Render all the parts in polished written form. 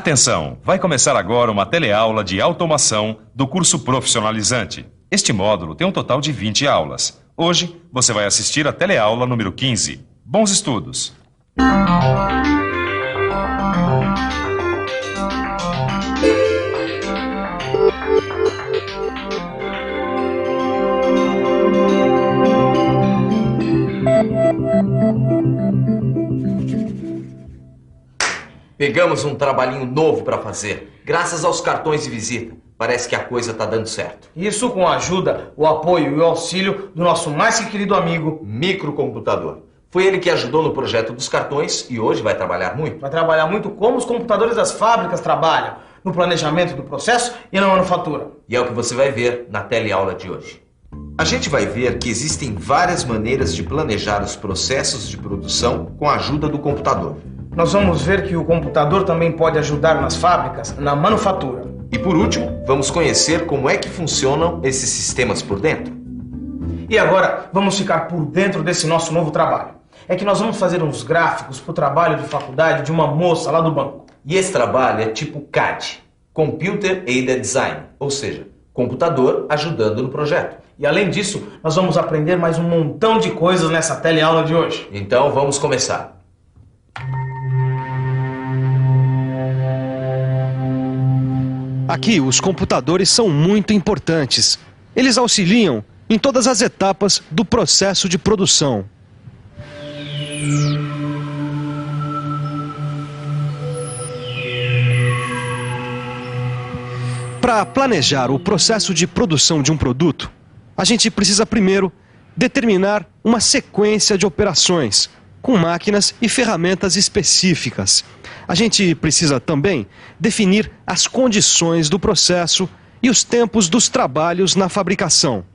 Atenção! Vai começar agora uma teleaula de automação do curso profissionalizante. Este módulo tem um total de 20 aulas. Hoje, você vai assistir a teleaula número 15. Bons estudos! Pegamos um trabalhinho novo para fazer, graças aos cartões de visita. Parece que a coisa tá dando certo. Isso com a ajuda, o apoio e o auxílio do nosso mais que querido amigo Microcomputador. Foi ele que ajudou no projeto dos cartões e hoje vai trabalhar muito. Vai trabalhar muito como os computadores das fábricas trabalham, no planejamento do processo e na manufatura. E é o que você vai ver na teleaula de hoje. A gente vai ver que existem várias maneiras de planejar os processos de produção com a ajuda do computador. Nós vamos ver que o computador também pode ajudar nas fábricas, na manufatura. E por último, vamos conhecer como é que funcionam esses sistemas por dentro. E agora, vamos ficar por dentro desse nosso novo trabalho. É que nós vamos fazer uns gráficos para o trabalho de faculdade de uma moça lá do banco. E esse trabalho é tipo CAD, Computer Aided Design, ou seja, computador ajudando no projeto. E além disso, nós vamos aprender mais um montão de coisas nessa teleaula de hoje. Então vamos começar. Aqui, os computadores são muito importantes. Eles auxiliam em todas as etapas do processo de produção. Para planejar o processo de produção de um produto, a gente precisa primeiro determinar uma sequência de operações com máquinas e ferramentas específicas. A gente precisa também definir as condições do processo e os tempos dos trabalhos na fabricação.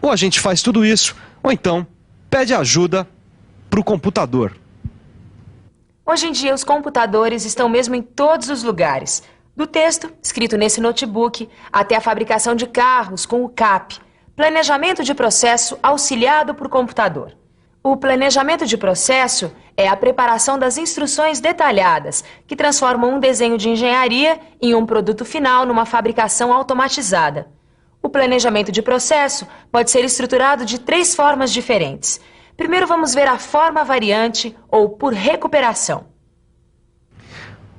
Ou a gente faz tudo isso, ou então pede ajuda para o computador. Hoje em dia, os computadores estão mesmo em todos os lugares. Do texto, escrito nesse notebook, até a fabricação de carros com o CAP, planejamento de processo auxiliado por computador. O planejamento de processo é a preparação das instruções detalhadas, que transformam um desenho de engenharia em um produto final numa fabricação automatizada. O planejamento de processo pode ser estruturado de 3 formas diferentes. Primeiro vamos ver a forma variante ou por recuperação.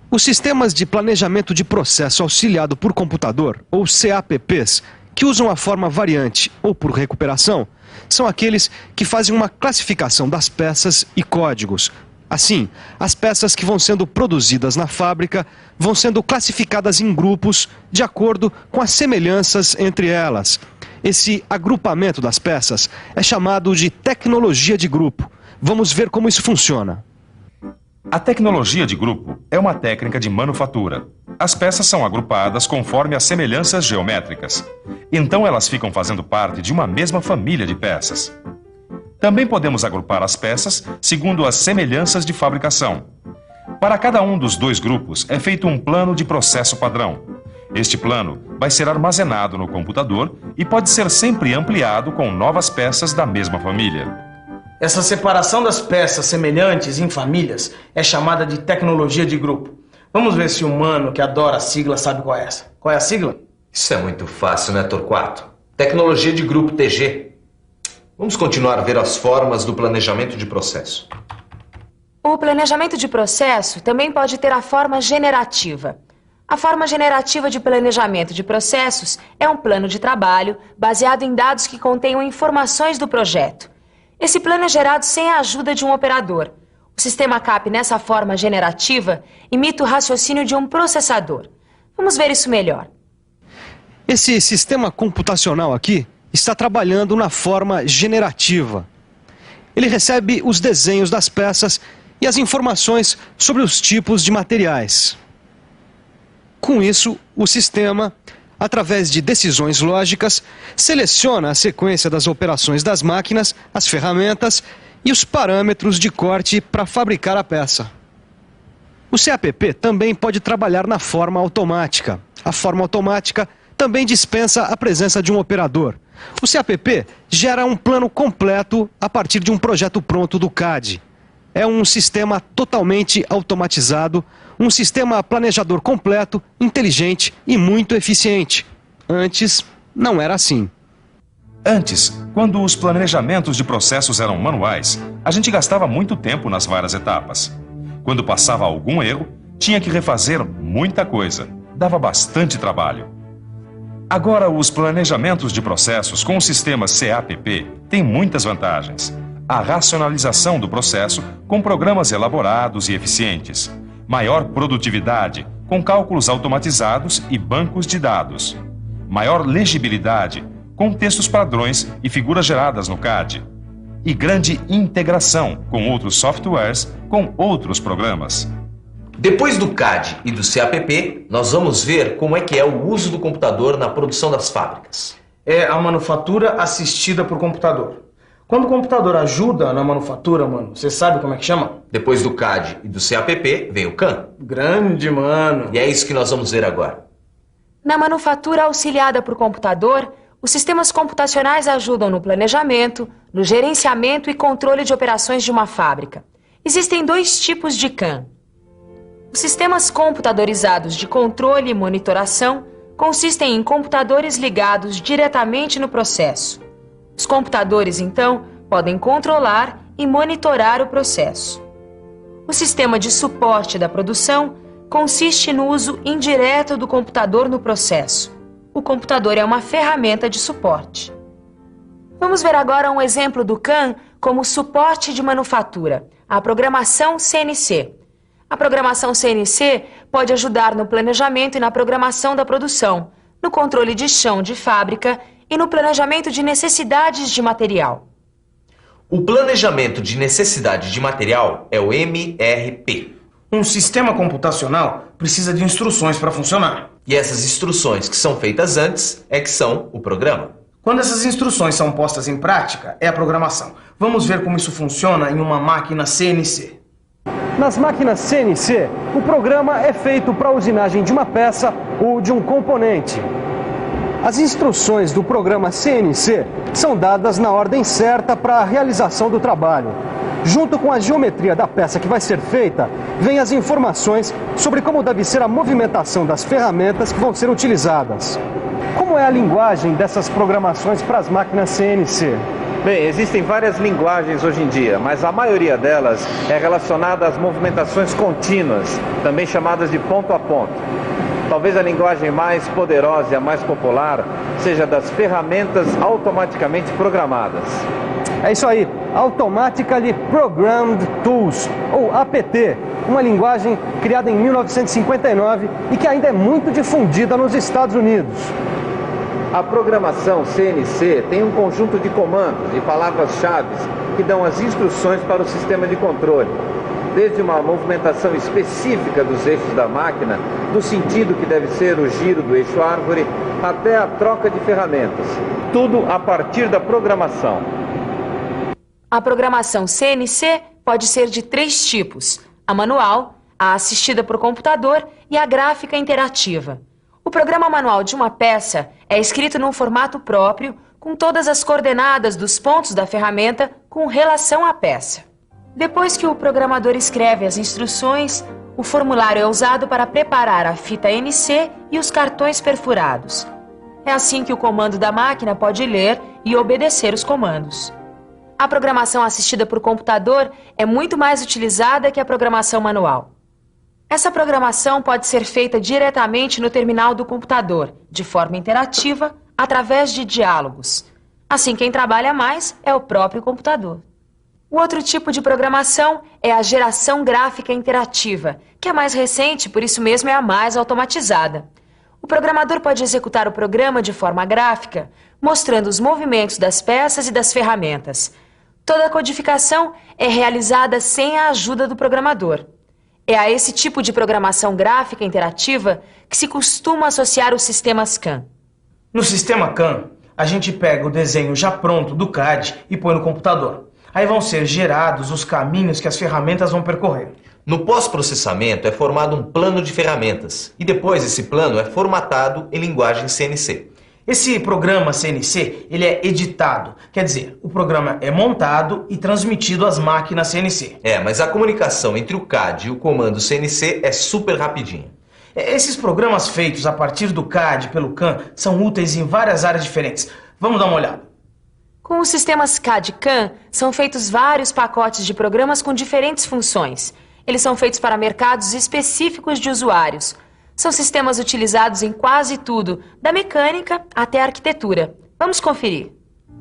Os sistemas de planejamento de processo auxiliado por computador, ou CAPPs, que usam a forma variante ou por recuperação, são aqueles que fazem uma classificação das peças e códigos. Assim, as peças que vão sendo produzidas na fábrica vão sendo classificadas em grupos de acordo com as semelhanças entre elas. Esse agrupamento das peças é chamado de tecnologia de grupo. Vamos ver como isso funciona. A tecnologia de grupo é uma técnica de manufatura. As peças são agrupadas conforme as semelhanças geométricas. Então elas ficam fazendo parte de uma mesma família de peças. Também podemos agrupar as peças segundo as semelhanças de fabricação. Para cada um dos 2 grupos é feito um plano de processo padrão. Este plano vai ser armazenado no computador e pode ser sempre ampliado com novas peças da mesma família. Essa separação das peças semelhantes em famílias é chamada de tecnologia de grupo. Vamos ver se o humano que adora a sigla sabe qual é essa. Qual é a sigla? Isso é muito fácil, né, Torquato? Tecnologia de grupo TG. Vamos continuar a ver as formas do planejamento de processo. O planejamento de processo também pode ter a forma generativa. A forma generativa de planejamento de processos é um plano de trabalho baseado em dados que contenham informações do projeto. Esse plano é gerado sem a ajuda de um operador. O sistema CAP, nessa forma generativa, imita o raciocínio de um processador. Vamos ver isso melhor. Esse sistema computacional aqui está trabalhando na forma generativa. Ele recebe os desenhos das peças e as informações sobre os tipos de materiais. Com isso, o sistema, através de decisões lógicas, seleciona a sequência das operações das máquinas, as ferramentas e os parâmetros de corte para fabricar a peça. O CAPP também pode trabalhar na forma automática. A forma automática também dispensa a presença de um operador. O CAPP gera um plano completo a partir de um projeto pronto do CAD. é um sistema totalmente automatizado, um sistema planejador completo, inteligente e muito eficiente. Antes, não era assim. Antes, quando os planejamentos de processos eram manuais, a gente gastava muito tempo nas várias etapas. Quando passava algum erro, tinha que refazer muita coisa. Dava bastante trabalho. Agora, os planejamentos de processos com o sistema CAPP têm muitas vantagens. A racionalização do processo com programas elaborados e eficientes. Maior produtividade com cálculos automatizados e bancos de dados. Maior legibilidade com textos padrões e figuras geradas no CAD. E grande integração com outros softwares, com outros programas. Depois do CAD e do CAPP, nós vamos ver como é que é o uso do computador na produção das fábricas. É a manufatura assistida por computador. Quando o computador ajuda na manufatura, mano, você sabe como é que chama? Depois do CAD e do CAPP, vem o CAM. Grande, mano. E é isso que nós vamos ver agora. Na manufatura auxiliada por computador, os sistemas computacionais ajudam no planejamento, no gerenciamento e controle de operações de uma fábrica. Existem dois tipos de CAM. Os sistemas computadorizados de controle e monitoração consistem em computadores ligados diretamente no processo. Os computadores, então, podem controlar e monitorar o processo. O sistema de suporte da produção consiste no uso indireto do computador no processo. O computador é uma ferramenta de suporte. Vamos ver agora um exemplo do CAM como suporte de manufatura, a programação CNC. A programação CNC pode ajudar no planejamento e na programação da produção, no controle de chão de fábrica e no planejamento de necessidades de material. O planejamento de necessidade de material é o MRP. Um sistema computacional precisa de instruções para funcionar. E essas instruções que são feitas antes é que são o programa. Quando essas instruções são postas em prática, é a programação. Vamos ver como isso funciona em uma máquina CNC. Nas máquinas CNC, o programa é feito para a usinagem de uma peça ou de um componente. As instruções do programa CNC são dadas na ordem certa para a realização do trabalho. Junto com a geometria da peça que vai ser feita, vêm as informações sobre como deve ser a movimentação das ferramentas que vão ser utilizadas. Como é a linguagem dessas programações para as máquinas CNC? Bem, existem várias linguagens hoje em dia, mas a maioria delas é relacionada às movimentações contínuas, também chamadas de ponto a ponto. Talvez a linguagem mais poderosa e a mais popular seja das ferramentas automaticamente programadas. É isso aí, Automatically Programmed Tools, ou APT, uma linguagem criada em 1959 e que ainda é muito difundida nos Estados Unidos. A programação CNC tem um conjunto de comandos e palavras-chave que dão as instruções para o sistema de controle, desde uma movimentação específica dos eixos da máquina, do sentido que deve ser o giro do eixo árvore, até a troca de ferramentas. Tudo a partir da programação. A programação CNC pode ser de 3 tipos: a manual, a assistida por computador e a gráfica interativa. O programa manual de uma peça é escrito num formato próprio, com todas as coordenadas dos pontos da ferramenta com relação à peça. Depois que o programador escreve as instruções, o formulário é usado para preparar a fita NC e os cartões perfurados. É assim que o comando da máquina pode ler e obedecer os comandos. A programação assistida por computador é muito mais utilizada que a programação manual. Essa programação pode ser feita diretamente no terminal do computador, de forma interativa, através de diálogos. Assim, quem trabalha mais é o próprio computador. O outro tipo de programação é a geração gráfica interativa, que é mais recente, por isso mesmo é a mais automatizada. O programador pode executar o programa de forma gráfica, mostrando os movimentos das peças e das ferramentas. Toda a codificação é realizada sem a ajuda do programador. É a esse tipo de programação gráfica interativa que se costuma associar os sistemas CAM. No sistema CAM, a gente pega o desenho já pronto do CAD e põe no computador. Aí vão ser gerados os caminhos que as ferramentas vão percorrer. No pós-processamento é formado um plano de ferramentas e depois esse plano é formatado em linguagem CNC. Esse programa CNC, ele é editado. Quer dizer, o programa é montado e transmitido às máquinas CNC. Mas a comunicação entre o CAD e o comando CNC é super rapidinha. Esses programas feitos a partir do CAD pelo CAM são úteis em várias áreas diferentes. Vamos dar uma olhada. Com os sistemas CAD e CAM, são feitos vários pacotes de programas com diferentes funções. Eles são feitos para mercados específicos de usuários. São sistemas utilizados em quase tudo, da mecânica até a arquitetura. Vamos conferir.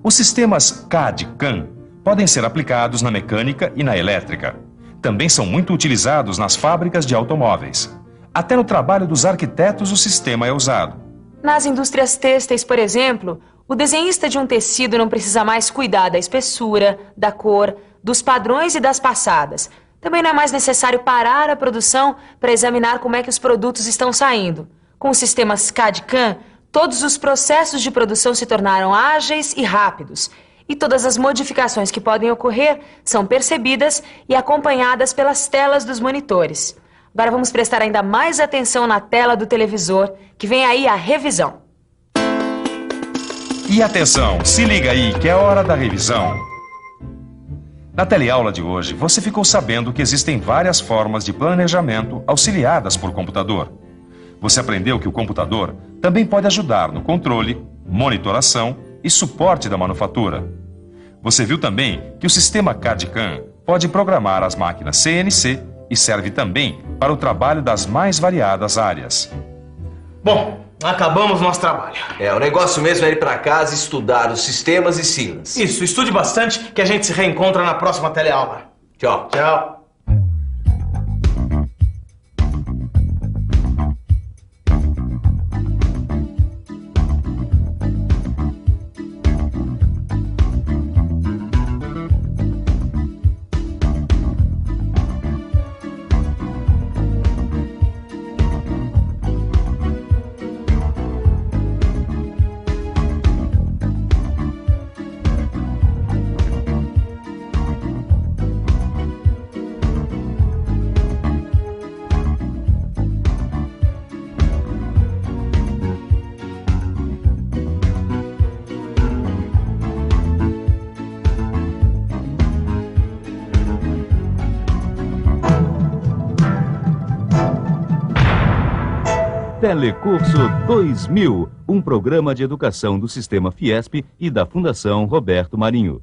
Os sistemas CAD e CAM podem ser aplicados na mecânica e na elétrica. Também são muito utilizados nas fábricas de automóveis. Até no trabalho dos arquitetos o sistema é usado. Nas indústrias têxteis, por exemplo, o desenhista de um tecido não precisa mais cuidar da espessura, da cor, dos padrões e das passadas. Também não é mais necessário parar a produção para examinar como é que os produtos estão saindo. Com os sistemas CAD e CAM, todos os processos de produção se tornaram ágeis e rápidos. E todas as modificações que podem ocorrer são percebidas e acompanhadas pelas telas dos monitores. Agora vamos prestar ainda mais atenção na tela do televisor, que vem aí a revisão. E atenção, se liga aí que é hora da revisão. Na teleaula de hoje, você ficou sabendo que existem várias formas de planejamento auxiliadas por computador. Você aprendeu que o computador também pode ajudar no controle, monitoração e suporte da manufatura. Você viu também que o sistema CAD e CAM pode programar as máquinas CNC e serve também para o trabalho das mais variadas áreas. Bom, acabamos nosso trabalho. O negócio mesmo é ir para casa e estudar os sistemas e siglas. Isso, estude bastante que a gente se reencontra na próxima teleaula. Tchau. Tchau. Telecurso 2000, um programa de educação do Sistema Fiesp e da Fundação Roberto Marinho.